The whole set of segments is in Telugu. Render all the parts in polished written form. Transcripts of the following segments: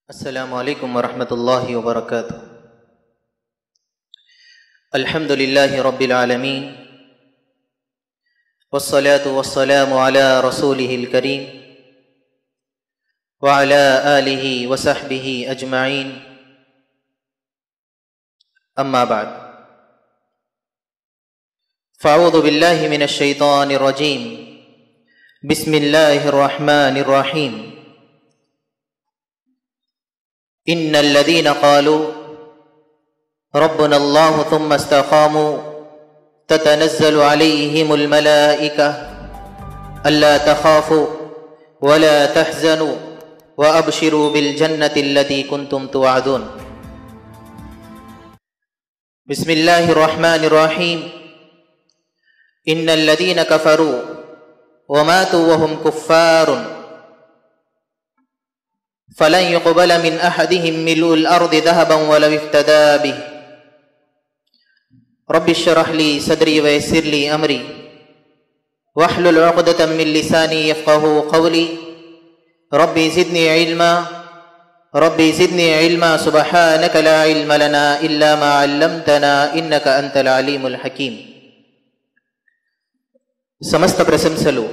अस्सलामुअलैकुम वरहमतुल्लाहि वबरकातुह। अल्हम्दुलिल्लाहि रब्बिल आलमीन वस्सलातु वस्सलामु अला रसूलिहिल करीम व अला आलिहि व सहबिहि अजमईन, अम्मा बाद। फ़अऊज़ु बिल्लाहि मिनश शैतानिर रजीम। बिस्मिल्लाहिर रहमानिर रहीम। इन्नल्लज़ीना क़ालू रब्बुनल्लाहु थुम्मा इस्तक़ामू ततनज़्ज़लु अलैहिमुल मलाइका अल्ला तख़ाफ़ू वला तहज़नू व अबशिरू बिल जन्नति अल्लती कुन्तुम तुअदून। बिस्मिल्लाहिर रहमानिर रहीम। इन्नल्लज़ीना कफ़रू व मातू व हुम कुफ़्फ़ारुन फ़लन युक़बल मिन अहदिहिम मिलुल अर्दि ज़हबन वलौ इफ़्तदा बिहि। रब्बि इश्रह ली सदरी व यस्सिर ली अमरी वहलुल उक़दतम मिन लिसानी यफ़क़हू क़ौली। रब्बि ज़िदनी इल्मा सुब्हानक ला इल्म लना इल्ला मा अल्लमतना इन्नक अंतल अलीमुल हकीम। समस्त प्रशंसलु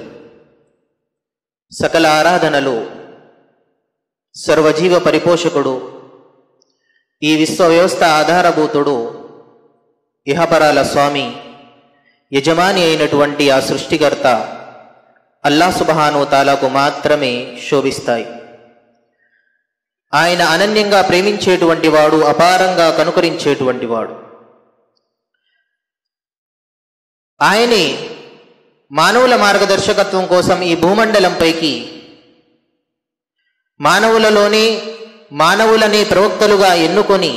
सकल आराधनलु सर्वजीव परिपोषकुడు, ఈ విశ్వ వ్యవస్థ ఆధారభూతుడు, ఇహపరాల స్వామి, యజమాని అయినటువంటి ఆ సృష్టికర్త అల్లాహ్ సుబ్హానహు తాలాకు మాత్రమే శోభిస్తాయి. ఆయన అనన్యంగా ప్రేమించేటువంటి వాడు, అపారంగా కనుకరించేటువంటి వాడు. ఆయనే మానవుల మార్గదర్శకత్వం కోసం ఈ భూమండలంపైకి మానవులనే ప్రవక్తలుగా ఎన్నుకొని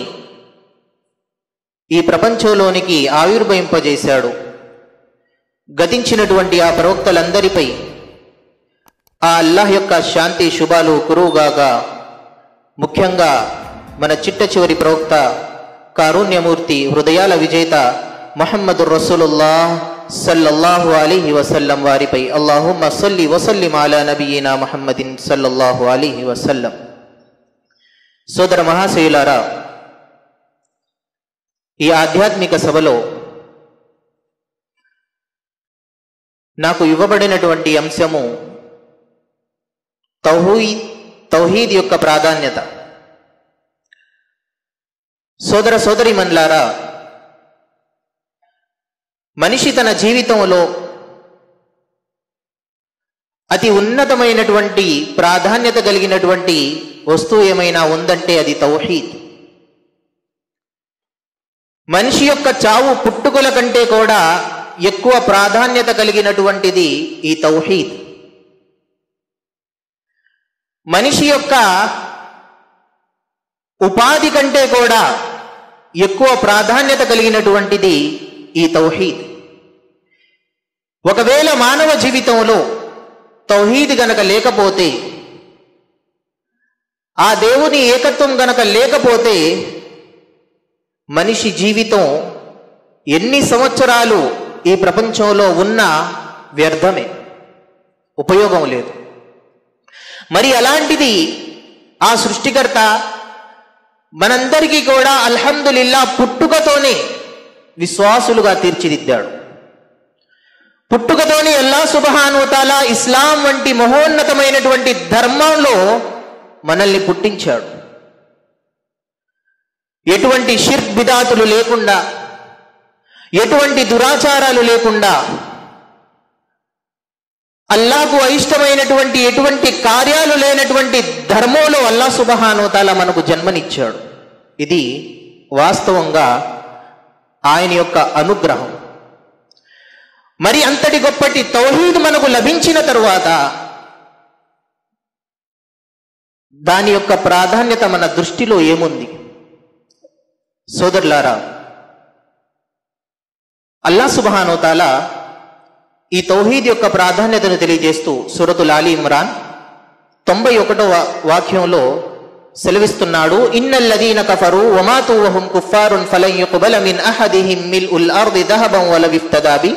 ఈ ప్రపంచంలోనికి ఆవిర్భవింపజేశాడు. గతించినటువంటి ఆ ప్రవక్తలందరిపై ఆ అల్లాహ్ యొక్క శాంతి శుభాలు కురువుగాక. ముఖ్యంగా మన చిట్ట చివరి ప్రవక్త, కారుణ్యమూర్తి, హృదయాల విజేత ముహమ్మదుర్ రసూలుల్లాహ్ సల్లల్లాహు అలైహి వసల్లం వారిపై అల్లాహుమ్మ సల్లి వసల్లిం అలా నబియ్యినా ముహమ్మదిన్ సల్లల్లాహు అలైహి వసల్లం. సోదర మహాశయులారా, ఈ ఆధ్యాత్మిక సభలో నాకు ఇవ్వబడినటువంటి అంశము తౌహీద్ యొక్క ప్రాధాన్యత. సోదర సోదరీమణులారా, మనిషి తన జీవితంలో అతి ఉన్నతమైనటువంటి ప్రాధాన్యత కలిగినటువంటి వస్తువు ఏమైనా ఉందంటే అది తౌహీద్. మనిషి యొక్క చావు పుట్టుకల కంటే కూడా ఎక్కువ ప్రాధాన్యత కలిగినటువంటిది ఈ తౌహీద్. మనిషి యొక్క ఉపాధి కంటే కూడా ఎక్కువ ప్రాధాన్యత కలిగినటువంటిది ఈ తౌహీద్. ఒకవేళ మానవ జీవితంలో తౌహీద్ గనక లేకపోతే, ఆ దేవుని ఏకత్వం గనక లేకపోతే, మనిషి జీవితం ఎన్ని సంవత్సరాలు ఈ ప్రపంచంలో ఉన్నా వ్యర్థమే, ఉపయోగం లేదు. మరి అలాంటిది ఆ సృష్టికర్త మనందరికీ కూడా అల్హమ్దులిల్లా పుట్టుకతోనే విశ్వాసులుగా తీర్చిదిద్దాడు. పుట్టుకతోనే అల్లాహ్ సుబ్హానహు తాలా ఇస్లాం వంటి మహోన్నతమైనటువంటి ధర్మంలో మనల్ని పుట్టించాడు. ఎటువంటి షిర్క్ బిదాతులు లేకుండా, ఎటువంటి దురాచారాలు లేకుండా, అల్లాహ్కు అయిష్టమైనటువంటి ఎటువంటి కార్యాలు లేనటువంటి ధర్మంలో అల్లాహ్ సుబ్హానహు తాలా మనకు జన్మనిచ్చాడు. ఇది వాస్తవంగా ఆయన యొక్క అనుగ్రహం. మరి అంతటి గొప్పటి తౌహీద్ మనకు లభించిన తరువాత దాని యొక్క ప్రాధాన్యత మన దృష్టిలో ఏముంది? సోదరులారా, అల్లాహ్ సుబ్హానహు తాలా ఈ తౌహీద్ యొక్క ప్రాధాన్యతను తెలియజేస్తూ సూరతుల్ ఆలి ఇమ్రాన్ 91వ వాక్యంలో సెలవిస్తున్నాడు. ఇన్నల్లదీన కఫరు వ మాతూ వ హుమ్ కుఫారున్ ఫలన్ యుక్బల మిన్ అహదిహిం మిల్ఉల్ అర్ది ذهبا వలౌ ఇఫ్తదా బి.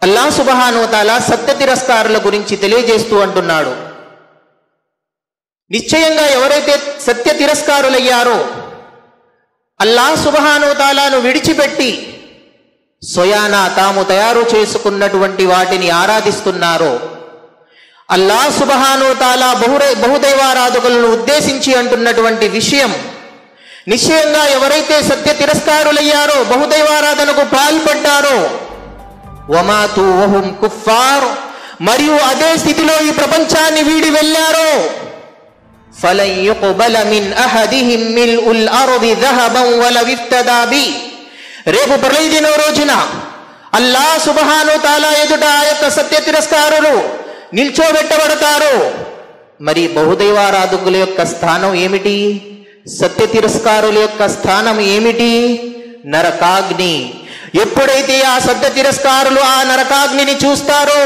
అల్లాహ్ సుబ్హానహు తాలా సత్య తిరస్కారుల గురించి తెలియజేస్తూ అంటున్నాడు, నిశ్చయంగా ఎవరైతే సత్య తిరస్కారులయ్యారో, అల్లాహ్ సుబ్హానహు వ తఆలాను విడిచిపెట్టి స్వయానా తాము తయారు చేసుకున్నటువంటి వాటిని ఆరాధిస్తున్నారో, అల్లాహ్ సుబ్హానహు వ తఆలా బహుదైవారాధకులను ఉద్దేశించి అంటున్నటువంటి విషయం, నిశ్చయంగా ఎవరైతే సత్య తిరస్కారులయ్యారో, బహుదైవారాధనకు పాల్పడ్డారో, వమాతు వహుం కుఫార్, మరియు అదే స్థితిలో ఈ ప్రపంచాన్ని వీడి వెళ్ళారో, ఫలన్ యుక్బల మిన్ అహదిహిం మిల్ఉల్ అర్ది దహబన్ వలవ్ ఇఫ్తదా బి, రేపు ప్రళయ దినం రోజున అల్లాహ్ సుబ్హానహు వ తఆలా ఎదుట ఆ యొక్క సత్య తిరస్కారులు నిల్చోబెట్టబడతారు. మరి బహుదైవారాధకుల యొక్క స్థానం ఏమిటి? సత్య తిరస్కారుల యొక్క స్థానం ఏమిటి? నరకాగ్ని. ఎప్పుడైతే ఆ సత్య తిరస్కారులు ఆ నరకాగ్నిని చూస్తారో,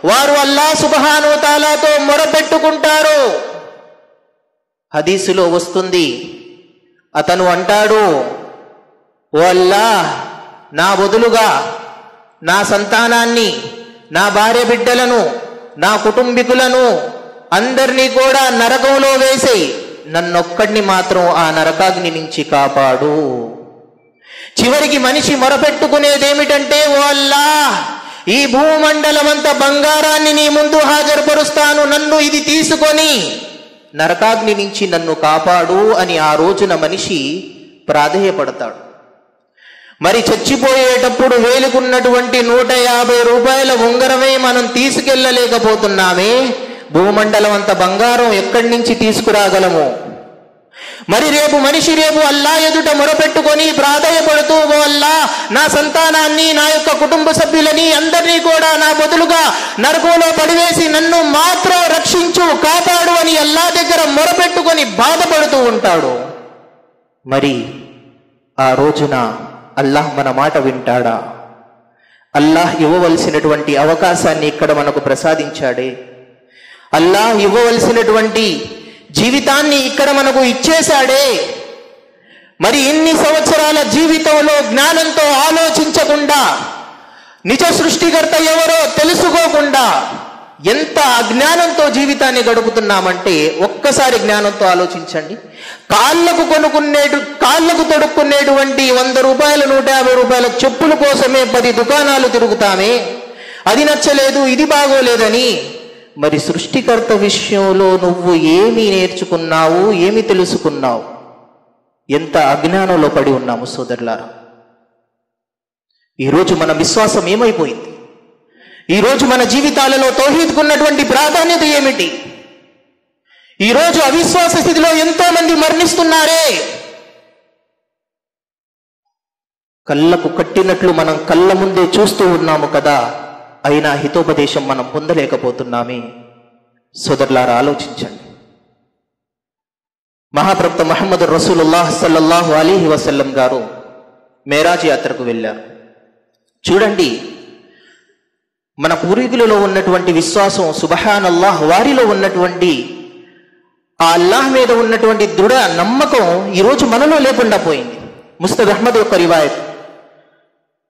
వారు అల్లాహ్ సుబ్హానహు వ తఆలాతో మొరపెట్టుకుంటారు. హదీసులో వస్తుంది, అతను అంటాడు, ఓ అల్లాహ్, నా బదులుగా నా సంతానాన్ని, నా భార్య బిడ్డలను, నా కుటుంబీకులను అందరినీ కూడా నరకంలో వేసి నన్నొక్కడిని మాత్రం ఆ నరకాగ్ని నుంచి కాపాడు. చివరికి మనిషి మొరపెట్టుకునేదేమిటంటే, ఓ అల్లాహ్, ఈ భూమండలమంతా బంగారాన్ని నీ ముందు హాజరుపరుస్తాను, నన్ను ఇది తీసుకొని నరకాగ్ని నుంచి నన్ను కాపాడు అని ఆ రోజున మనిషి ప్రాధేయపడతాడు. మరి చచ్చిపోయేటప్పుడు వేలుకున్నటువంటి 150 రూపాయల ఉంగరమే మనం తీసుకెళ్ళలేకపోతున్నామే, భూమండలం అంత బంగారం ఎక్కడి నుంచి తీసుకురాగలము? మరి మనిషి రేపు అల్లాహ్ ఎదుట మొరపెట్టుకొని ప్రాధేయపడుతూ, ఓ అల్లాహ్, నా సంతానాన్ని, నా యొక్క కుటుంబ సభ్యులని అందరినీ కూడా నా బదులుగా నరకంలో పడివేసి నన్ను మాత్రం రక్షించు, కాపాడు అని అల్లాహ్ దగ్గర మొరపెట్టుకొని బాధపడుతూ ఉంటాడు. మరి ఆ రోజున అల్లాహ్ మన మాట వింటాడా? అల్లాహ్ ఇవ్వవలసినటువంటి అవకాశాన్ని ఇక్కడ మనకు ప్రసాదించాడే, అల్లాహ్ ఇవ్వవలసినటువంటి జీవితాన్ని ఇక్కడ మనకు ఇచ్చేశాడే. మరి ఇన్ని సంవత్సరాల జీవితంలో జ్ఞానంతో ఆలోచించకుండా, నిజ సృష్టికర్త ఎవరో తెలుసుకోకుండా ఎంత అజ్ఞానంతో జీవితాన్ని గడుపుతున్నామంటే ఒక్కసారి జ్ఞానంతో ఆలోచించండి. కాళ్ళకు తొడుక్కునేటువంటి 100 రూపాయలు 150 రూపాయల చెప్పుల కోసమే 10 దుకాణాలు తిరుగుతామే, అది నచ్చలేదు, ఇది బాగోలేదని. మరి సృష్టికర్త విషయంలో నువ్వు ఏమి నేర్చుకున్నావు, ఏమి తెలుసుకున్నావు? ఎంత అజ్ఞానంలో పడి ఉన్నాము సోదరులారా. ఈరోజు మన విశ్వాసం ఏమైపోయింది? ఈరోజు మన జీవితాలలో తౌహీద్కు ఉన్నటువంటి ప్రాధాన్యత ఏమిటి? ఈరోజు అవిశ్వాస స్థితిలో ఎంతో మంది మరణిస్తున్నారే. కళ్ళకు కట్టినట్లు మనం కళ్ళ ముందే చూస్తూ ఉన్నాము కదా, అయినా హితోపదేశం మనం పొందలేకపోతున్నామే. సోదరులారా, ఆలోచించండి. మహాప్రవక్త ముహమ్మద్ రసూలుల్లాహ్ సల్లల్లాహు అలైహి వసల్లం గారు మేరాజ్ యాత్రకు వెళ్ళారు. చూడండి, మన పూర్వీకులలో ఉన్నటువంటి విశ్వాసం, సుబ్హానల్లాహ్, వారిలో ఉన్నటువంటి ఆ అల్లాహ్ మీద ఉన్నటువంటి దృఢ నమ్మకం ఈరోజు మనలో లేకుండా పోయింది. ముస్తద్ అహ్మద్ యొక్క రివాయత్,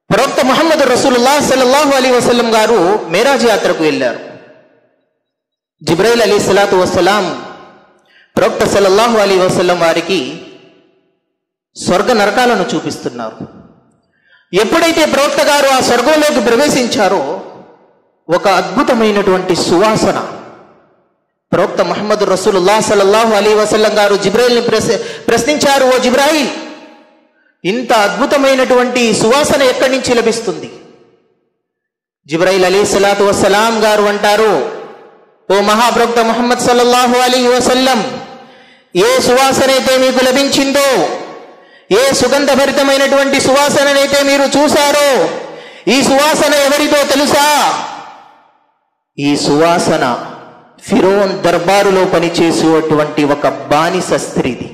ప్రవక్త ముహమ్మద్ రసూలుల్లాహ్ సల్లల్లాహు అలైహి వసల్లం గారు మేరాజ్ యాత్రకు వెళ్ళారు. జిబ్రైల్ అలైహిస్సలాతు వస్సలాం ప్రవక్త సల్లల్లాహు అలైహి వసల్లం వారికి స్వర్గ నరకాలను చూపిస్తున్నారు. ఎప్పుడైతే ప్రవక్త గారు ఆ స్వర్గంలోకి ప్రవేశించారో ఒక అద్భుతమైనటువంటి సువాసన, ప్రవక్త ముహమ్మద్ రసూలుల్లాహ్ సల్లల్లాహు అలైహి వసల్లం గారు జిబ్రాయిల్ని ప్రశ్నించారు, ఓ జిబ్రాయిల్, ఇంత అద్భుతమైనటువంటి సువాసన ఎక్కడి నుంచి లభిస్తుంది? జిబ్రాయిల్ అలైహిస్సలాతు వస్సలాం గారు అంటారు, ఓ మహాప్రవక్త ముహమ్మద్ సల్లల్లాహు అలైహి వసల్లం, ఏ సువాసన అయితే మీకు లభించిందో, ఏ సుగంధభరితమైనటువంటి సువాసననైతే మీరు చూశారో, ఈ సువాసన ఎవరితో తెలుసా? ఈ సువాసన ఫిరోన్ దర్బారులో పనిచేసేటువంటి ఒక బానిస స్త్రీది.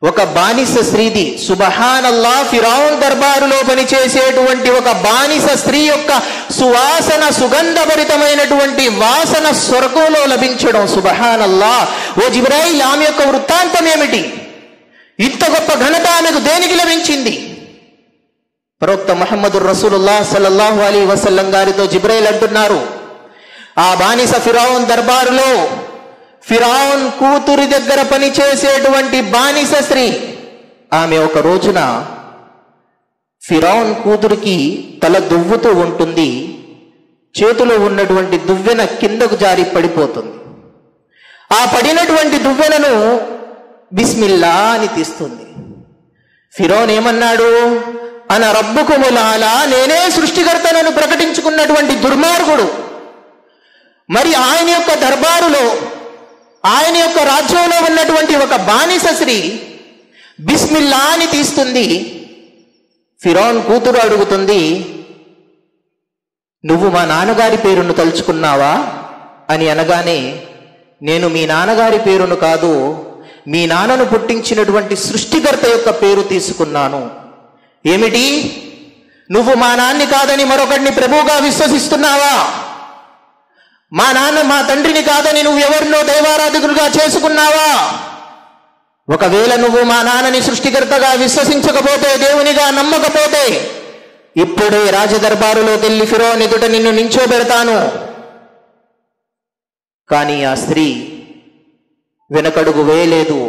ఒక బానిస స్త్రీది. సుబ్హానల్లాహ్, ఫిరౌన్ దర్బారులో పనిచేసేటువంటి ఒక బానిస స్త్రీ యొక్క సువాసన, సుగంధభరితమైనటువంటి వాసన స్వర్గంలో లభించడం. సుబ్హానల్లాహ్. ఓ జిబ్రాయిల్, ఆమె యొక్క వృత్తాంతం ఏమిటి? ఇంత గొప్ప ఘనత ఆమెకు దేనికి లభించింది? ప్రవక్త ముహమ్మద్ రసూలుల్లాహ్ సల్లల్లాహు అలైహి వసల్లం గారితో జిబ్రాయిల్ అంటున్నారు, ఆ బానిస ఫిరౌన్ దర్బారులో ఫిరౌన్ కూతురి దగ్గర పనిచేసేటువంటి బానిస స్త్రీ. ఆమె ఒక రోజున ఫిరౌన్ కూతురికి తల దువ్వుతూ ఉంటుంది. చేతిలో ఉన్నటువంటి దువ్వెన కిందకు జారి పడిపోతుంది. ఆ పడినటువంటి దువ్వెనను బిస్మిల్లా అని తీస్తుంది. ఫిరౌన్ ఏమన్నాడు? అన రబ్బుకుముల్ ఆలా, నేనే సృష్టికర్తనను ప్రకటించుకున్నటువంటి దుర్మార్గుడు. మరి ఆయన యొక్క దర్బారులో, ఆయన యొక్క రాజ్యంలో ఉన్నటువంటి ఒక బానిస స్త్రీ బిస్మిల్లా అని తీస్తుంది. ఫిరౌన్ కూతురు అడుగుతుంది, నువ్వు మా నాన్నగారి పేరును తలుచుకున్నావా అని అనగానే, నేను మీ నాన్నగారి పేరును కాదు, మీ నాన్నను పుట్టించినటువంటి సృష్టికర్త యొక్క పేరు తీసుకున్నాను. ఏమిటి? నువ్వు మా నాన్ని కాదని మరొకడిని ప్రభువుగా విశ్వసిస్తున్నావా? మా నాన్న మా తండ్రిని కాదని నువ్వు ఎవరినో దైవారాధకులుగా చేసుకున్నావా? ఒకవేళ నువ్వు మా నాన్నని సృష్టికర్తగా విశ్వసించకపోతే, దేవునిగా నమ్మకపోతే, ఇప్పుడే రాజదర్బారులోకి వెళ్ళి ఫిరౌన్ ఎదుట నిన్ను నించోబెడతాను. కానీ ఆ స్త్రీ వెనకడుగు వేయలేదు.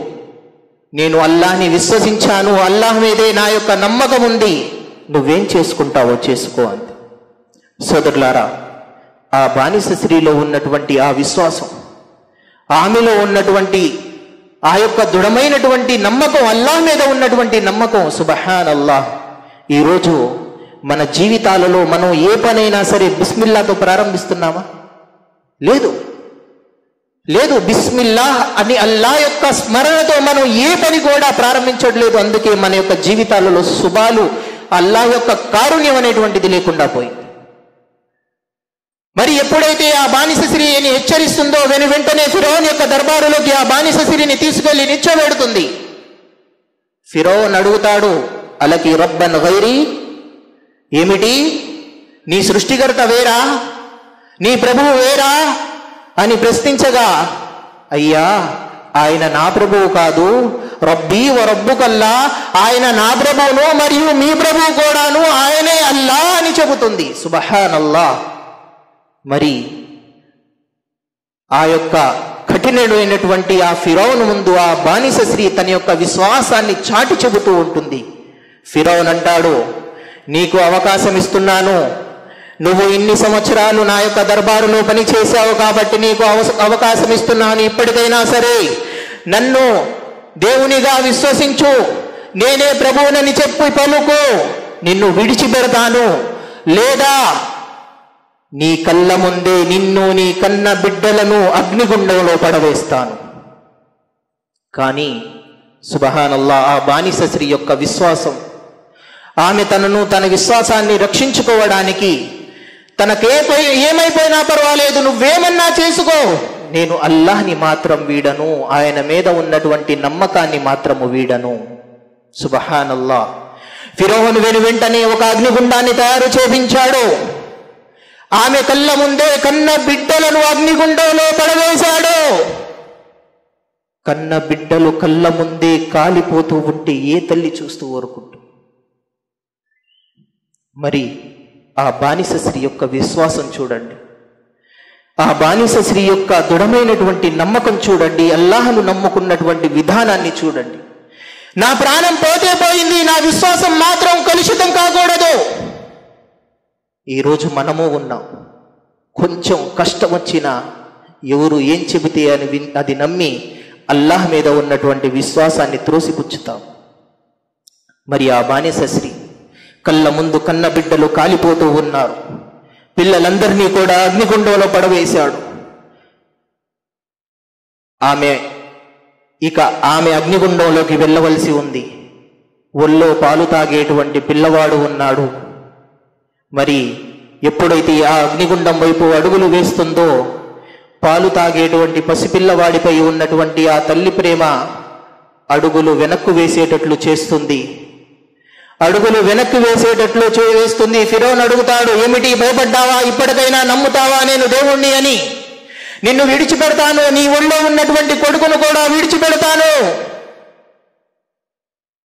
నేను అల్లాహ్ని విశ్వసించాను, అల్లాహ్ మీదే నా యొక్క నమ్మకం ఉంది, నువ్వేం చేసుకుంటావో చేసుకో అంది. సోదరులారా, ఆ బానిస స్త్రీలో ఉన్నటువంటి ఆ విశ్వాసం, ఆమెలో ఉన్నటువంటి ఆ యొక్క దృఢమైనటువంటి నమ్మకం, అల్లాహ్ మీద ఉన్నటువంటి నమ్మకం, సుబ్హానల్లాహ్, ఈరోజు మన జీవితాలలో మనం ఏ పనైనా సరే బిస్మిల్లాతో ప్రారంభిస్తున్నామా? లేదు. బిస్మిల్లాహ్ అని అల్లాహ్ యొక్క స్మరణతో మనం ఏ పని కూడా ప్రారంభించట్లేదు. అందుకే మన యొక్క జీవితాలలో శుభాలు, అల్లాహ్ యొక్క కారుణ్యం అనేటువంటిది లేకుండా పోయింది. మరి ఎప్పుడైతే ఆ బానిస స్త్రీని హెచ్చరిస్తుందో, వెంటనే ఫిరౌన్ యొక్క దర్బారులోకి ఆ బానిస స్త్రీని తీసుకెళ్లి నిల్చోబెడుతుంది. ఫిరౌన్ అడుగుతాడు, అలకి రబ్బన్ గైరీ, ఏమిటి? నీ సృష్టికర్త వేరా, నీ ప్రభువు వేరా అని ప్రశ్నించగా, అయ్యా, ఆయన నా ప్రభువు కాదు, రబ్బీ వ రబ్బుకల్లా, ఆయన నా ప్రభువును మరియు మీ ప్రభువు కూడాను, ఆయనే అల్లా అని చెబుతుంది. సుబ్హానల్లాహ్. మరి ఆ యొక్క కఠినమైనటువంటి ఆ ఫిరౌన్ ముందు ఆ బానిస స్త్రీ తన యొక్క విశ్వాసాన్ని చాటి చెబుతూ ఉంటుంది. ఫిరౌన్ అంటాడు, నీకు అవకాశం ఇస్తున్నాను, నువ్వు ఇన్ని సంవత్సరాలు నా యొక్క దర్బారులో పని చేశావు కాబట్టి నీకు అవకాశం ఇస్తున్నాను. ఇప్పటికైనా సరే నన్ను దేవునిగా విశ్వసించు, నేనే ప్రభువునని చెప్పి పలుకు, నిన్ను విడిచిపెడతాను, లేదా నీ కళ్ళ ముందే నిన్ను, నీ కన్న బిడ్డలను అగ్నిగుండంలో పడవేస్తాను. కానీ సుబ్హానల్లాహ్, ఆ బానిస స్త్రీ యొక్క విశ్వాసం, ఆమె తన విశ్వాసాన్ని రక్షించుకోవడానికి, ఏమైపోయినా పర్వాలేదు, నువ్వేమన్నా చేసుకో, నేను అల్లాహ్ని మాత్రం వీడను, ఆయన మీద ఉన్నటువంటి నమ్మకాన్ని మాత్రము వీడను. సుబ్హానల్లాహ్. ఫిరౌన్ వెంటనే ఒక అగ్నిగుండాన్ని తయారు చేపించాడు. ఆమె కళ్ళ ముందే కన్న బిడ్డలను అగ్నిగుండంలో పడవేశాడు. కన్న బిడ్డలు కళ్ళ ముందే కాలిపోతూ ఉంటే ఏ తల్లి చూస్తూ ఊరుకుంటుంది? మరి ఆ బానిస స్త్రీ యొక్క విశ్వాసం చూడండి, ఆ బానిస స్త్రీ యొక్క దృఢమైనటువంటి నమ్మకం చూడండి, అల్లాహ్ను నమ్ముకున్నటువంటి విధానాన్ని చూడండి. నా ప్రాణం పోతే పోయింది, నా విశ్వాసం మాత్రం కలుషితం కాకూడదు. ఈరోజు మనము ఉన్నాం, కొంచెం కష్టం వచ్చినా ఎవరు ఏం చెబితే అది నమ్మి అల్లాహ్ మీద ఉన్నటువంటి విశ్వాసాన్ని త్రోసిపుచ్చుతాం. మరి ఆ బానిస స్త్రీ కళ్ళ ముందు కన్న బిడ్డలు కాలిపోతూ ఉన్నారు, పిల్లలందరినీ కూడా అగ్నిగుండంలో పడవేశాడు. ఆమె అగ్నిగుండంలోకి వెళ్ళవలసి ఉంది. ఒళ్ళో పాలు తాగేటువంటి పిల్లవాడు ఉన్నాడు. మరి ఎప్పుడైతే ఆ అగ్నిగుండం వైపు అడుగులు వేస్తుందో, పాలు తాగేటువంటి పసిపిల్లవాడిపై ఉన్నటువంటి ఆ తల్లి ప్రేమ అడుగులు వెనక్కు వేసేటట్లు చేస్తుంది. ఫిరౌన్ అడుగుతాడు, ఏమిటి భయపడ్డావా? ఇప్పటికైనా నమ్ముతావా నేను దేవుణ్ణి అని? నిన్ను విడిచిపెడతాను, నీ ఒళ్ళో ఉన్నటువంటి కొడుకును కూడా విడిచిపెడతాను.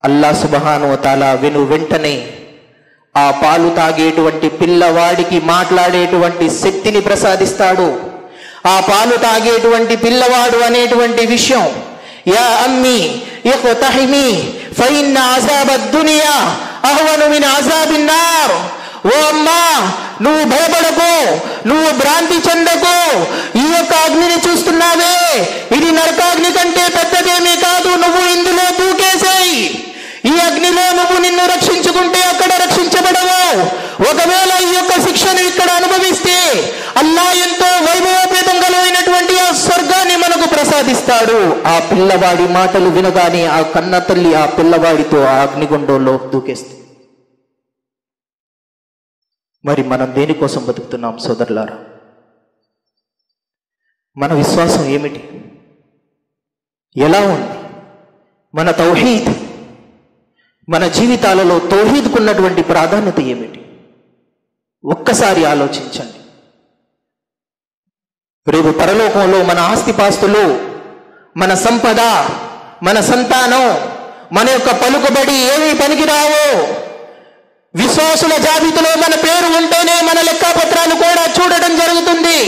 అల్లాహ్ సుబ్హానహు వ తఆలా వెంటనే ఆ పాలు తాగేటువంటి పిల్లవాడికి మాట్లాడేటువంటి శక్తిని ప్రసాదిస్తాడు. ఆ పాలు తాగేటువంటి పిల్లవాడు అనేటువంటి విషయం, యా అమ్మీ ఇఖ్తహిమి ఫఇన్న అజాబద్ దునియా అహ్వను మిన్ అజాబిన్ నార్. ఓ అమ్మా, నువ్వు భయపడకు, నువ్వు భ్రాంతి చెందకు. ఈ యొక్క అగ్నిని చూస్తున్నావే, ఇది నరకాగ్ని కంటే పెద్దదేమీ కాదు. నువ్వు ఇందులో దూకేసేయి. ఈ అగ్నిలో నువ్వు నిన్ను రక్షించుకుంటే అక్కడ రక్షించబడవు. ఒకవేళ ఈ యొక్క శిక్షను ఇక్కడ అనుభవిస్తే అల్లా ఎంతో వైభవోపేతం కలిగినటువంటి ఆ స్వర్గాన్ని మనకు ప్రసాదిస్తాడు. ఆ పిల్లవాడి మాటలు వినగానే ఆ కన్న తల్లి ఆ పిల్లవాడితో ఆ అగ్నిగుండంలో దూకేస్తుంది. మరి మనం దేనికోసం బతుకుతున్నాం సోదరులారా? మన విశ్వాసం ఏమిటి? ఎలా ఉంది మన తౌహీద్? మన జీవితాలలో తౌహీద్కున్నటువంటి ప్రాధాన్యత ఏమిటి? ఒక్కసారి ఆలోచించండి. రేపు పరలోకంలో మన ఆస్తిపాస్తులు, మన సంపద, మన సంతానం, మన యొక్క పలుకుబడి ఏమీ పనికిరావు. విశ్వాసుల జాబితాలో మన పేరు ఉంటేనే మన లెక్కపత్రాలు కూడా చూడడం జరుగుతుంది.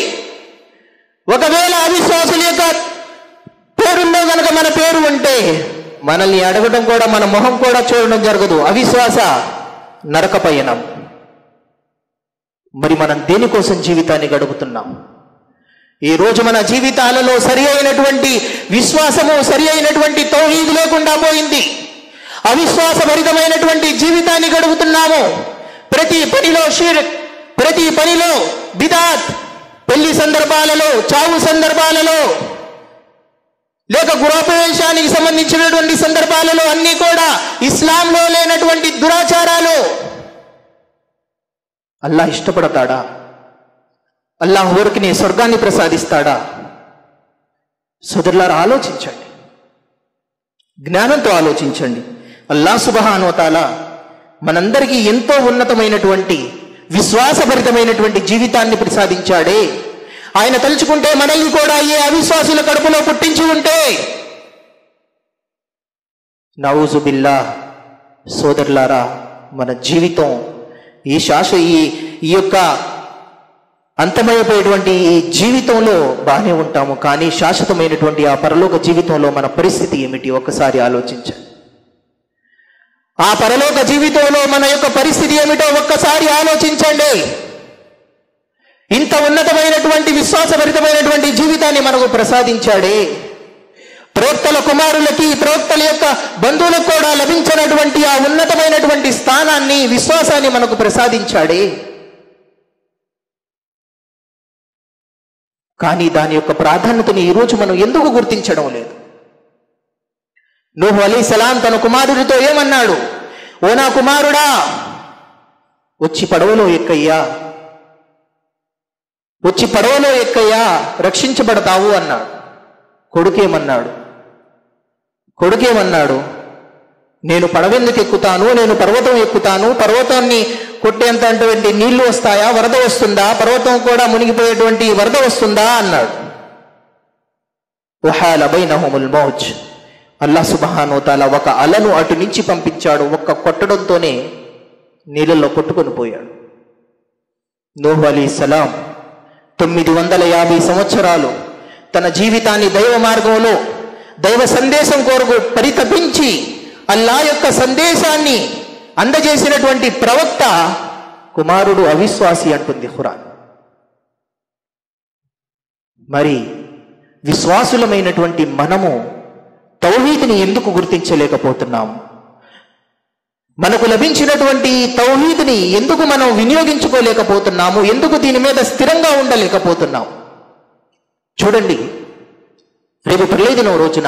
ఒకవేళ అవిశ్వాసుల యొక్క పేరుల్లో కనుక మన పేరు ఉంటే మనల్ని అడగడం కూడా, మన మొహం కూడా చూడడం జరగదు. అవిశ్వాస నరక పయనం. మరి మనం దేనికోసం జీవితాన్ని గడుపుతున్నాం? ఈ రోజు మన జీవితాలలో సరి అయినటువంటి విశ్వాసము, సరి అయినటువంటి తౌహీద్ లేకుండా పోయింది. అవిశ్వాసభరితమైనటువంటి జీవితాన్ని గడుపుతున్నాము. ప్రతి పనిలో షిర్క్, ప్రతి పనిలో బిదాత్, పెళ్లి సందర్భాలలో, చావు సందర్భాలలో, లేక గృహప్రవేశానికి సంబంధించినటువంటి సందర్భాలలో అన్నీ కూడా ఇస్లాంలో లేనటువంటి దురాచారాలు. అల్లాహ్ ఇష్టపడతాడా? అల్లాహ్ ఊరికి స్వర్గాన్ని ప్రసాదిస్తాడా? సోదరులారా, ఆలోచించండి, జ్ఞానంతో ఆలోచించండి. అల్లాహ్ సుబ్హానహు వ తఆలా మనందరికీ ఎంతో ఉన్నతమైనటువంటి విశ్వాసభరితమైనటువంటి జీవితాన్ని ప్రసాదించాడే. ఆయన తలుచుకుంటే మనల్ని కూడా ఏ అవిశ్వాసుల కడుపులో పుట్టించి ఉంటే, నౌజు బిల్లాహ్. సోదరులారా, మన జీవితం ఈ యొక్క అంతమైపోయేటువంటి ఈ జీవితంలో బాగానే ఉంటాము, కానీ శాశ్వతమైనటువంటి ఆ పరలోక జీవితంలో మన పరిస్థితి ఏమిటి? ఒక్కసారి ఆలోచించండి. ఆ పరలోక జీవితంలో మన యొక్క పరిస్థితి ఏమిటో ఒక్కసారి ఆలోచించండి. ఇంత ఉన్నతమైనటువంటి విశ్వాసభరితమైనటువంటి జీవితాన్ని మనకు ప్రసాదించాడే. ప్రవక్తల కుమారులకి, ప్రవక్తల యొక్క బంధువులకు కూడా లభించినటువంటి ఆ ఉన్నతమైనటువంటి స్థానాన్ని, విశ్వాసాన్ని మనకు ప్రసాదించాడే. కానీ దాని యొక్క ప్రాధాన్యతని ఈరోజు మనం ఎందుకు గుర్తించడం లేదు? నూహ్ అలైహిస్సలాం తన కుమారుడితో ఏమన్నాడు? ఓ నా కుమారుడా, వచ్చి పడవలో ఎక్కయ్యా, వచ్చి పడవలో ఎక్కయ్యా, రక్షించబడతావు అన్నాడు. కొడుకేమన్నాడు? నేను పడవెందుకు ఎక్కుతాను? నేను పర్వతం ఎక్కుతాను. పర్వతాన్ని కొట్టేంతటువంటి నీళ్లు వస్తాయా? వరద వస్తుందా? పర్వతం కూడా మునిగిపోయేటువంటి వరద వస్తుందా అన్నాడు. వహాల బైనహుముల్ మౌజ్. అల్లాహ్ సుబ్హానహు వ తఆలా ఒక అలను అటు నుంచి పంపించాడు. ఒక్క కొట్టడంతోనే నీళ్ళల్లో కొట్టుకొని పోయాడు. నూహ్ అలైహిస్సలాం 950 సంవత్సరాలు తన జీవితాన్ని దైవ మార్గంలో, దైవ సందేశం కొరకు పరితపించి అల్లాహ్ యొక్క సందేశాన్ని అందజేసినటువంటి ప్రవక్త కుమారుడు అవిశ్వాసి అంటుంది ఖురాన్. మరి విశ్వాసులమైనటువంటి మనము తౌహీద్ని ఎందుకు గుర్తించలేకపోతున్నాము? మనకు లభించినటువంటి తౌహీద్ని ఎందుకు మనం వినియోగించుకోలేకపోతున్నాము? ఎందుకు దీని మీద స్థిరంగా ఉండలేకపోతున్నాము? చూడండి, రేపు ప్రళయదినం రోజున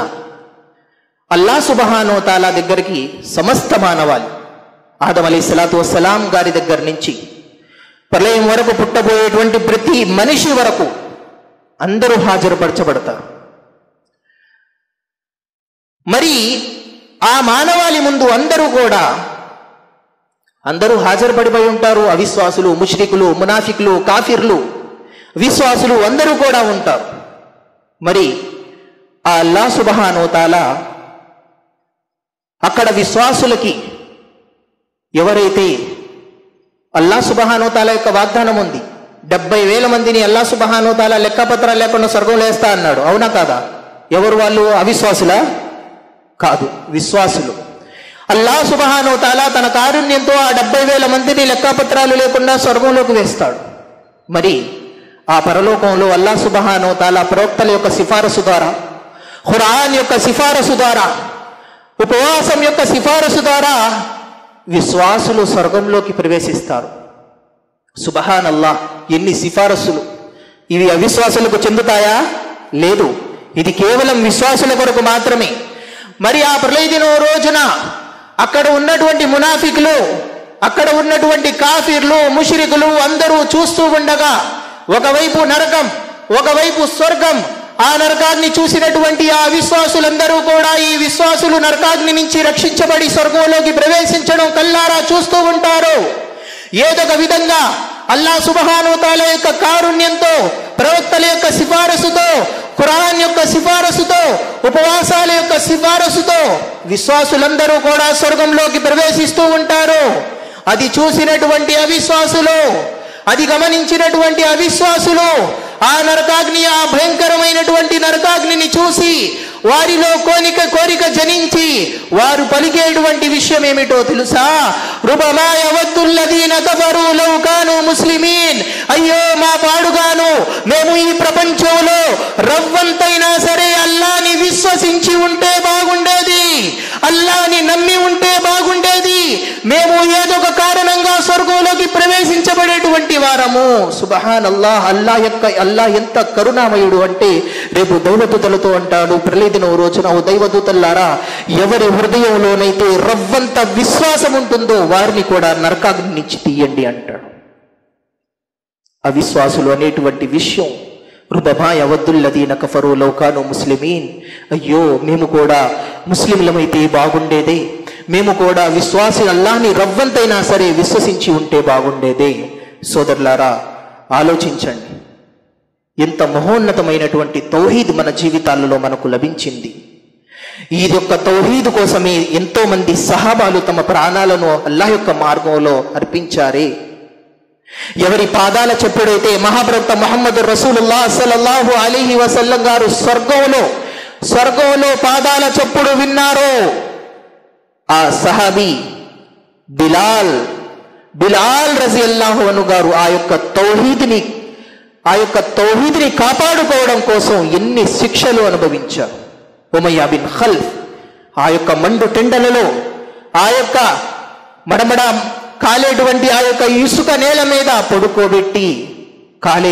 అల్లాహ్ సుబ్హానహు వ తఆలా దగ్గరికి సమస్త మానవాళి, ఆదం అలైహిస్సలాతు వస్సలాం గారి దగ్గర నుంచి ప్రళయం వరకు పుట్టబోయేటువంటి ప్రతి మనిషి వరకు అందరూ హాజరుపరచబడతారు. మరి ఆ మానవాళి ముందు అందరూ హాజరుపడిపోయి ఉంటారు. అవిశ్వాసులు, ముష్రికులు, మునాఫికులు, కాఫిర్లు, విశ్వాసులు అందరూ కూడా ఉంటారు. మరి ఆ అల్లాహ్ సుబ్హానహు వ తఆలా అక్కడ విశ్వాసులకి ఎవరైతే అల్లాహ్ సుబ్హానహు వ తఆలా యొక్క వాగ్దానం ఉంది, 70,000 మందిని అల్లాహ్ సుబ్హానహు వ తఆలా లెక్కపత్రాలు లేకుండా స్వర్గంలో వేస్తా అన్నాడు. అవునా కాదా? ఎవరు వాళ్ళు? అవిశ్వాసులా? కాదు, విశ్వాసులు. అల్లాహ్ సుబ్హానహు వ తఆలా తన కారుణ్యంతో ఆ 70,000 మందిని లెక్కపత్రాలు లేకుండా స్వర్గంలోకి వేస్తాడు. మరి ఆ పరలోకంలో అల్లాహ్ సుబ్హానహు వ తఆలా ప్రవక్తల యొక్క సిఫారసు ద్వారా, ఖురాన్ యొక్క సిఫారసు ద్వారా, ఉపవాసం యొక్క సిఫారసు ద్వారా విశ్వాసులు స్వర్గంలోకి ప్రవేశిస్తారు. సుబ్హానల్లాహ్, ఎన్ని సిఫారసులు! ఇవి అవిశ్వాసులకు చెందుతాయా? లేదు, ఇది కేవలం విశ్వాసుల కొరకు మాత్రమే. మరి ఆ ప్రళయ దినం రోజున అక్కడ ఉన్నటువంటి మునాఫికులు, అక్కడ ఉన్నటువంటి కాఫిర్లు, ముష్రికులు అందరూ చూస్తూ ఉండగా ఒకవైపు నరకం, ఒకవైపు స్వర్గం. ఆ నరకాగ్ని చూసినటువంటి ఆ విశ్వాసులందరూ కూడా ఈ విశ్వాసులు నరకాగ్ని నుంచి రక్షించబడి స్వర్గంలోకి ప్రవేశించడం కల్లారా చూస్తూ ఉంటారు. ఏదొక విధంగా అల్లాహ్ సుబ్హానహు వ తఆలా యొక్క కారుణ్యంతో, ప్రవక్తల యొక్క సిఫారసుతో, ఖురాన్ యొక్క సిఫారసుతో, ఉపవాసాల యొక్క సిఫారసుతో విశ్వాసులందరూ కూడా స్వర్గంలోకి ప్రవేశిస్తూ ఉంటారు. అది చూసినటువంటి అవిశ్వాసులు, అది గమనించినటువంటి అవిశ్వాసులు ఆ నరకాగ్ని, ఆ భయంకరమైనటువంటి నరకాగ్నిని చూసి వారిలో కోరిక జనించి వారు పలికేటువంటి విషయం ఏమిటో తెలుసా? రుబమా యవద్దుల్లదీన కఫరు లౌ కాను ముస్లిమీన్. అయ్యో మా పాడుగాను, మేము ఈ ప్రపంచంలో రవ్వంతైనా సరే అల్లాని విశ్వసించి ఉంటే బాగుండేది, అల్లాని నమ్మి ఉంటే బాగుండేది, మేము ఏదో ఒక కారణంగా స్వర్గంలోకి ప్రవేశించబడేటువంటి వారము. సుబ్హానల్లాహ్, అల్లాహ్ ఎంత కరుణామయుడు అంటే రేపు దైవదూతలతో అంటాడు ప్రళయ దినం రోజున, ఓ దైవదూతల్లారా, ఎవరి హృదయంలోనైతే రవ్వంత విశ్వాసం ఉంటుందో వారిని కూడా నరకాగ్ని నుంచి తీయండి అంటాడు. అవిశ్వాసులు అనేటువంటి విషయం, రుబమా యవద్దుల్లదీన కఫరు లౌ కాను ముస్లిమీన్. అయ్యో మేము కూడా ముస్లింలమైతే బాగుండేదే, మేము కూడా విశ్వాసి అల్లాహ్ని రవ్వంతైనా సరే విశ్వసించి ఉంటే బాగుండేదే. సోదరులారా, ఆలోచించండి, ఎంత మహోన్నతమైనటువంటి తౌహీద్ మన జీవితాలలో మనకు లభించింది. ఈ యొక్క తౌహీద్ కోసమే ఎంతో మంది సహాబాలు తమ ప్రాణాలను అల్లాహ్ యొక్క మార్గంలో అర్పించారే. ఎవరి పాదాల చెప్పుడైతే మహాప్రవక్త ముహమ్మద్ రసూలుల్లాహ్ సల్లల్లాహు అలైహి వసల్లం గారు స్వర్గంలో పాదాల చెప్పుడు విన్నారో ఆ సహాబీ బిలాల్ రజియల్లాహు అన్హు గారు ఆ యొక్క తౌహీద్ని కాపాడుకోవడం కోసం ఎన్ని శిక్షలు అనుభవించారు. ఉమయ్యా బిన్ ఖల్ఫ్ ఆ యొక్క మండు టెండలలో, ఆ యొక్క మడమడ కాలేటువంటి ఆ యొక్క ఇసుక నేల మీద పడుకోబెట్టి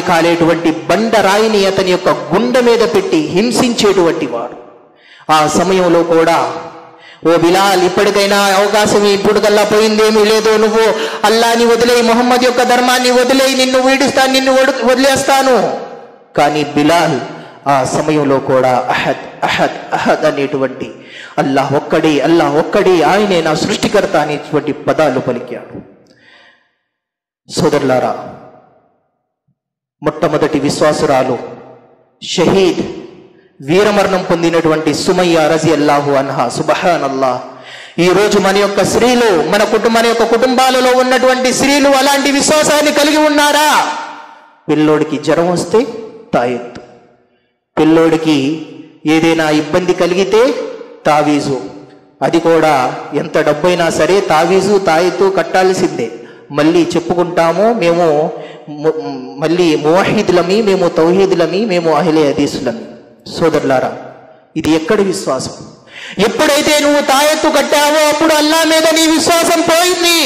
కాలేటువంటి బండరాయిని అతని యొక్క గుండె మీద పెట్టి హింసించేటువంటి వాడు. ఆ సమయంలో కూడా, ఓ బిలాల్, ఇప్పటికైనా అవకాశం ఇప్పుడు కల్లా పోయిందేమీ లేదు, నువ్వు అల్లాని వదిలేయి, ముహమ్మద్ యొక్క ధర్మాన్ని వదిలేయి, నిన్ను వీడిస్తాను, నిన్ను వదిలేస్తాను. కానీ బిలాల్ ఆ సమయంలో కూడా అహద్ అహద్ అహద్ అనేటువంటి అల్లాహ్ ఒక్కడే ఆయనే నా సృష్టికర్త అనేటువంటి పదాలు పలికాడు. సోదరులారా, మొట్టమొదటి విశ్వాసురాలు, షహీద్, వీరమరణం పొందినటువంటి సుమయ్య రజియల్లాహు అన్హా. సుబ్హానల్లాహ్, ఈరోజు మన యొక్క స్త్రీలు, మన యొక్క కుటుంబాలలో ఉన్నటువంటి స్త్రీలు అలాంటి విశ్వాసాన్ని కలిగి ఉన్నారా? పిల్లోడికి జ్వరం వస్తే తాయెత్తు, పిల్లోడికి ఏదైనా ఇబ్బంది కలిగితే తావీజు, అది కూడా ఎంత డబ్బైనా సరే తావీజు తాయెత్తు కట్టాల్సిందే. మళ్ళీ చెప్పుకుంటాము, మేము మళ్ళీ మువహీదులమి, మేము తౌహీదులమి, మేము అహ్లే హదీసులమి. సోదరులారా, ఇది ఎక్కడి విశ్వాసం? ఎప్పుడైతే నువ్వు తాయెత్తు కట్టావో అప్పుడు అల్లాహ్ మీద నీ విశ్వాసం పోయింది.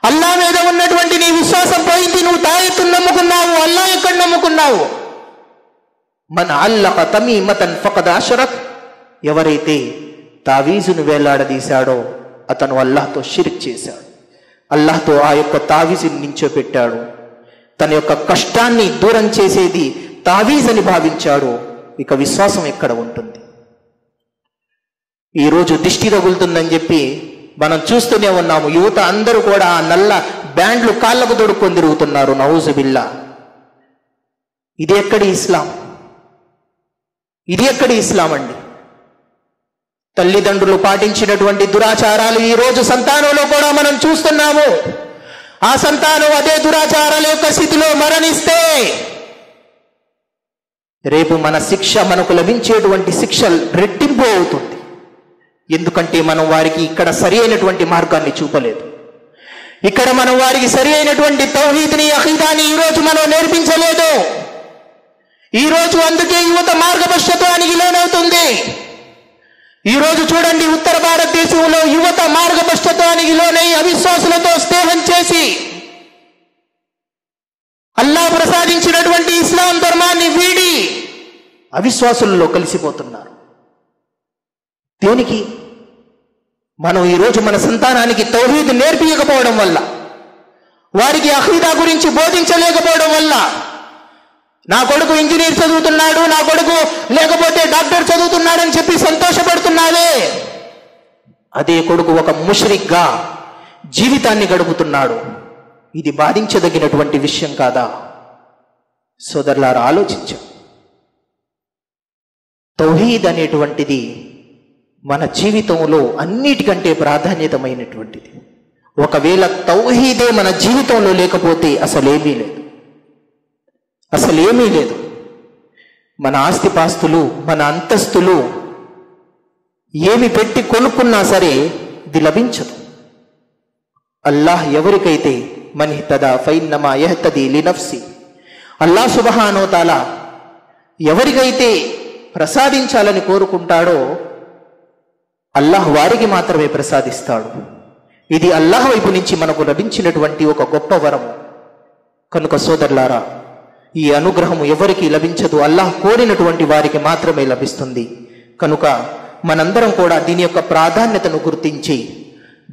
అల్లాహ్ మీద ఉన్నటువంటి నీ విశ్వాసం పోయింది. నువ్వు తాయెత్తును నమ్ముకున్నావు, అల్లాహ్ ఎక్కడ నమ్ముకున్నావు? మన్ అల్లక తమీమతన్ ఫఖద్ అష్రక్. ఎవరైతే తావీజును వేలాడదీశాడో అతను అల్లాహ్తో షిర్క్ చేశాడు, అల్లాహ్తో ఆ యొక్క తావీజుని నించోపెట్టాడు. తన యొక్క కష్టాన్ని దూరం చేసేది తావీజ్ అని భావించాడు. ఇక విశ్వాసం ఎక్కడ ఉంటుంది? ఈరోజు దిష్టి తగులుతుందని చెప్పి మనం చూస్తూనే ఉన్నాము. యువత అందరూ కూడా ఆ నల్ల బ్యాండ్లు కాళ్ళకు తొడుక్కొని తిరుగుతున్నారు. నౌజు బిల్లా. ఇది ఎక్కడి ఇస్లాం? ఇది ఎక్కడి ఇస్లాం అండి? తల్లిదండ్రులు పాటించినటువంటి దురాచారాలు ఈ రోజు సంతానంలో కూడా మనం చూస్తున్నాము. ఆ సంతానం అదే దురాచారాల యొక్క స్థితిలో మరణిస్తే రేపు మన శిక్ష, మనకు లభించేటువంటి శిక్ష రెట్టింపు అవుతుంది. ఎందుకంటే మనం వారికి ఇక్కడ సరి అయినటువంటి మార్గాన్ని చూపలేదు. ఇక్కడ మనం వారికి సరి అయినటువంటి తౌహీద్ని, అఖీదాని ఈరోజు మనం నేర్పించలేదు. ఈరోజు అందుకే యువత మార్గభ్రష్టత్వానికి లోనవుతుంది. ఈరోజు చూడండి, ఉత్తర భారతదేశంలో యువత మార్గభ్రష్టత్వానికి లోనై అవిశ్వాసులతో స్నేహం చేసి అల్లాహ్ ప్రసాదించినటువంటి ఇస్లాం ధర్మాన్ని వీడి అవిశ్వాసులలో కలిసిపోతున్నారు. దేనికి? మనం ఈరోజు మన సంతానానికి తౌహీద్ నేర్పించకపోవడం వల్ల, వారికి అఖీదా గురించి బోధించలేకపోవడం వల్ల. నా కొడుకు ఇంజనీర్ చదువుతున్నాడు, నా కొడుకు లేకపోతే డాక్టర్ చదువుతున్నాడని చెప్పి సంతోషపడుతున్నావే, అదే కొడుకు ఒక ముష్రిక్గా జీవితాన్ని గడుపుతున్నాడు. ఇది బాధించదగినటువంటి విషయం కాదా? సోదరులారా, ఆలోచించాం. తౌహీద్ అనేటువంటిది మన జీవితంలో అన్నిటికంటే ప్రాధాన్యతమైనటువంటిది. ఒకవేళ తౌహీదే మన జీవితంలో లేకపోతే అసలేమీ లేదు. మన ఆస్తిపాస్తులు, మన అంతస్తులు ఏమి పెట్టి కొనుక్కున్నా సరే ఇది లభించదు. అల్లాహ్ ఎవరికైతే మన్ ఇహ్తదా ఫైన్నమా యహ్తదీ లినఫ్సి, అల్లాహ్ సుబ్హానహు వ తఆలా ఎవరికైతే ప్రసాదించాలని కోరుకుంటాడో అల్లాహ్ వారికి మాత్రమే ప్రసాదిస్తాడు. ఇది అల్లాహ్ వైపు నుంచి మనకు లభించినటువంటి ఒక గొప్ప వరము. కనుక సోదరులారా, ఈ అనుగ్రహం ఎవరికి లభించదు, అల్లాహ్ కోరినటువంటి వారికి మాత్రమే లభిస్తుంది. కనుక మనందరం కూడా దీని యొక్క ప్రాధాన్యతను గుర్తించి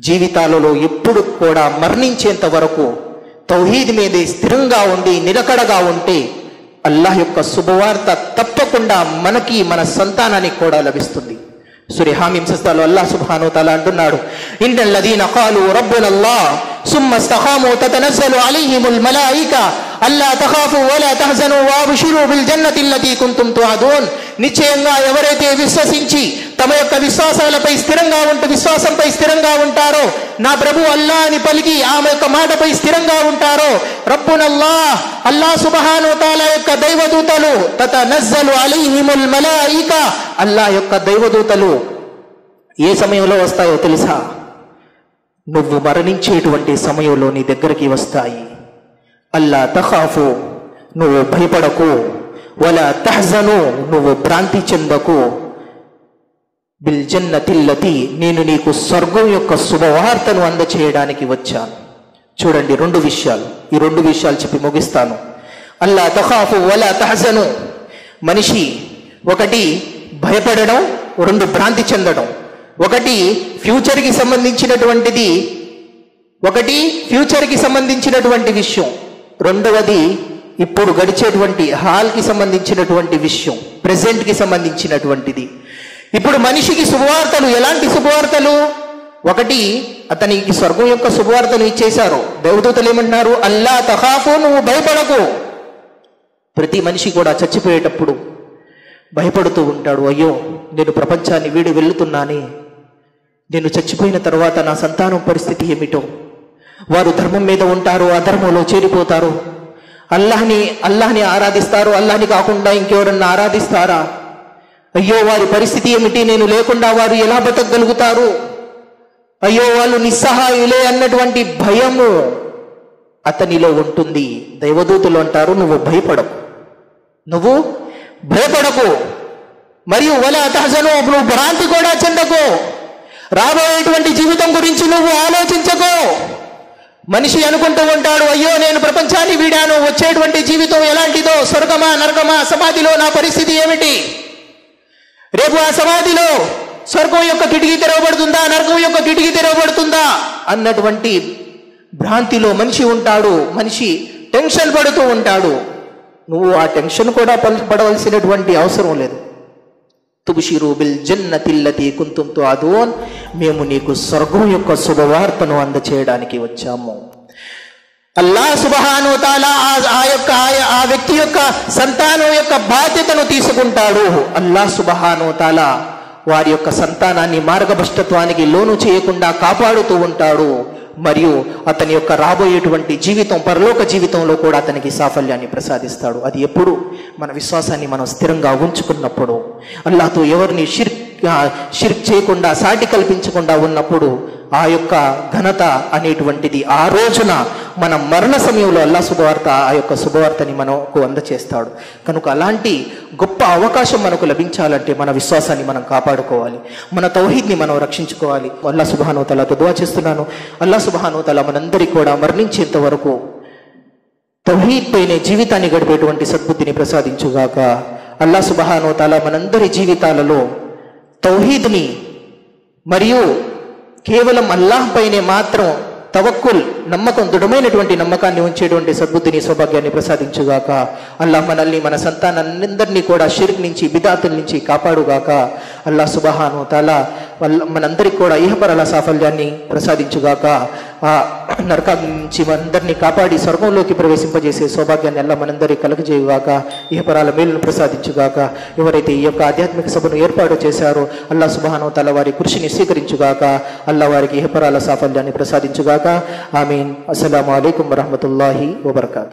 జీవితాలలో ఎప్పుడు కూడా మరణించేంత వరకు తౌహీద్ మీదే స్థిరంగా ఉండి నిలకడగా ఉంటే అల్లాహ్ యొక్క శుభవార్త తప్పకుండా మనకి, మన సంతానానికి కూడా లభిస్తుంది. సూర హామీం సజ్దాలో అల్లాహ్ సుబ్హానహు వ తఆలా అంటున్నాడు, ఇన్నల్ లదీన ఖాలు రబ్బునల్లాహ్ సుమ్మ ఇస్తఖాము తతనజ్జలు అలైహిముల్ మలాయికా అల్లా తఖాఫు వలా తహజను వఅబ్షిరు బిల్ జన్నతిల్లతీ కుంతుం తుఅదూన్. నిశ్చయంగా ఎవరైతే విశ్వసించి తమ యొక్క విశ్వాసాలపై స్థిరంగా విశ్వాసంపై స్థిరంగా ఉంటారో, నా ప్రభు అల్లాహ్ అని పలికి ఆమె యొక్క మాటపై స్థిరంగా ఉంటారో, రబ్బునల్లాహ్ అల్లాహ్ సుబ్హానహు వ తఆలా యొక్క దైవదూతలు తతనజ్జలు అలైహిముల్ మలాయికా, అల్లాహ్ యొక్క దైవదూతలు ఏ సమయంలో వస్తాయో తెలుసా? నువ్వు మరణించేటువంటి సమయంలో నీ దగ్గరికి వస్తాయి. అల్లా తఖాఫు, నువ్వు భయపడకు, వలా తహజను, నువ్వు భ్రాంతి చెందకు, బిల్ జన్నతిల్లతి, నేను నీకు స్వర్గం యొక్క శుభవార్తను అందచేయడానికి వచ్చాను. చూడండి, రెండు విషయాలు, ఈ రెండు విషయాలు చెప్పి ముగిస్తాను. అల్లా తఖాఫు వలా తహజను, మనిషి ఒకటి భయపడడం, రెండు భ్రాంతి చెందడం. ఒకటి ఫ్యూచర్కి సంబంధించినటువంటి విషయం, రెండవది ఇప్పుడు గడిచేటువంటి హాల్కి సంబంధించినటువంటి విషయం, ప్రెజెంట్కి సంబంధించినటువంటిది. ఇప్పుడు మనిషికి శుభవార్తలు, ఎలాంటి శుభవార్తలు? ఒకటి, అతనికి స్వర్గం యొక్క శుభవార్తను ఇచ్చేశారు. దేవదూతలు ఏమంటున్నారు? అల్లా తఖాఫు, నువ్వు భయపడకు. ప్రతి మనిషి కూడా చచ్చిపోయేటప్పుడు భయపడుతూ ఉంటాడు, అయ్యో నేను ప్రపంచాన్ని వీడి వెళ్తున్నానే, నేను చచ్చిపోయిన తర్వాత నా సంతానం పరిస్థితి ఏమిటో, వారు ధర్మం మీద ఉంటారు, అధర్మంలో చేరిపోతారు, అల్లాహ్ని ఆరాధిస్తారు, అల్లాహ్ని కాకుండా ఇంకెవరన్నా ఆరాధిస్తారా, అయ్యో వారి పరిస్థితి ఏమిటి, నేను లేకుండా వారు ఎలా బతకగలుగుతారు, అయ్యో వాళ్ళు నిస్సహాయులే అన్నటువంటి భయము అతనిలో ఉంటుంది. దైవదూతలు అంటారు, నువ్వు భయపడకు, మరియు వలా తహజను, నువ్వు భ్రాంతి కూడా చెందకు, రాబోయేటువంటి జీవితం గురించి నువ్వు ఆలోచించకు. మనిషి అనుకుంటూ ఉంటాడు, అయ్యో నేను ప్రపంచాన్ని వీడాను, వచ్చేటువంటి జీవితం ఎలాంటిదో, స్వర్గమా నరకమా, సమాధిలో నా పరిస్థితి ఏమిటి, రేపు ఆ సమాధిలో స్వర్గం యొక్క కిటికీ తెరవబడుతుందా, నరకం యొక్క కిటికీ తెరవబడుతుందా అన్నటువంటి భ్రాంతిలో మనిషి ఉంటాడు. మనిషి టెన్షన్ పడుతూ ఉంటాడు. నువ్వు ఆ టెన్షన్ కూడా పడవలసినటువంటి అవసరం లేదు. తుబ్షిరు బిల్ జన్నతిల్లతీ కుంతుం తుఅదూన్, మేము నీకు స్వర్గం యొక్క శుభవార్తను అందచేయడానికి వచ్చాము. అల్లాహ్ సుబ్హానహు వ తఆలా ఆ వ్యక్తి యొక్క సంతానం యొక్క బాధ్యతను తీసుకుంటాడు. అల్లాహ్ సుబ్హానహు వ తఆలా వారి యొక్క సంతానాన్ని మార్గభ్రష్టత్వానికి లోను చేయకుండా కాపాడుతూ ఉంటాడు. మరియు అతని యొక్క రాబోయేటువంటి జీవితం, పరలోక జీవితంలో కూడా అతనికి సాఫల్యాన్ని ప్రసాదిస్తాడు. అది ఎప్పుడు మన విశ్వాసాన్ని మనం స్థిరంగా ఉంచుకున్నప్పుడు, అల్లాహ్తో ఎవరిని షిర్క్ చేయకుండా, సాటి కల్పించకుండా ఉన్నప్పుడు ఆ యొక్క ఘనత అనేటువంటిది ఆ రోజున మన మరణ సమయంలో అల్లాహ్ శుభవార్త, ఆ యొక్క శుభవార్తని మనకు అందచేస్తాడు. కనుక అలాంటి గొప్ప అవకాశం మనకు లభించాలంటే మన విశ్వాసాన్ని మనం కాపాడుకోవాలి, మన తౌహీద్ని మనం రక్షించుకోవాలి. అల్లాహ్ సుబ్హానహు వ తఆలాతో దుఆ చేస్తున్నాను. అల్లాహ్ సుబ్హానహు వ తఆలా మనందరికీ కూడా మరణించేంత వరకు తౌహీద్ పైనే జీవితాన్ని గడిపేటువంటి సద్బుద్ధిని ప్రసాదించుగాక. అల్లాహ్ సుబ్హానహు వ తఆలా మనందరి జీవితాలలో తౌహీద్ని మరియు కేవలం అల్లాహ్ పైనే మాత్రం తవక్కుల్, నమ్మకం, దృఢమైనటువంటి నమ్మకాన్ని ఉంచేటువంటి సద్బుద్ధిని, సౌభాగ్యాన్ని ప్రసాదించుగాక. అల్లాహ్ మనల్ని, మన సంతానాన్నందరినీ కూడా షిర్క్ నుంచి, బిదాతుల నుంచి కాపాడుగాక. అల్లాహ్ సుబ్హానహు వ తఆలా మనందరికీ కూడా ఇహపరాల సాఫల్యాన్ని ప్రసాదించుగాక. ఆ నరకం నుంచి మనందరినీ కాపాడి స్వర్గంలోకి ప్రవేశింపజేసే సౌభాగ్యాన్ని అల్లాహ్ మనందరికీ కలుగజేయుగాక. ఇహపరాల మేలును ప్రసాదించుగాక. ఎవరైతే ఈ యొక్క ఆధ్యాత్మిక సభను ఏర్పాటు చేశారో అల్లాహ్ సుబ్హానహు వ తఆలా వారి కృషిని స్వీకరించుగాక. అల్లాహ్ వారికి ఇహపరాల సాఫల్యాన్ని ప్రసాదించుగాక. ఆమీన్. అస్సలాము అలైకుం వరహ్మతుల్లాహి వబరకాతుహు.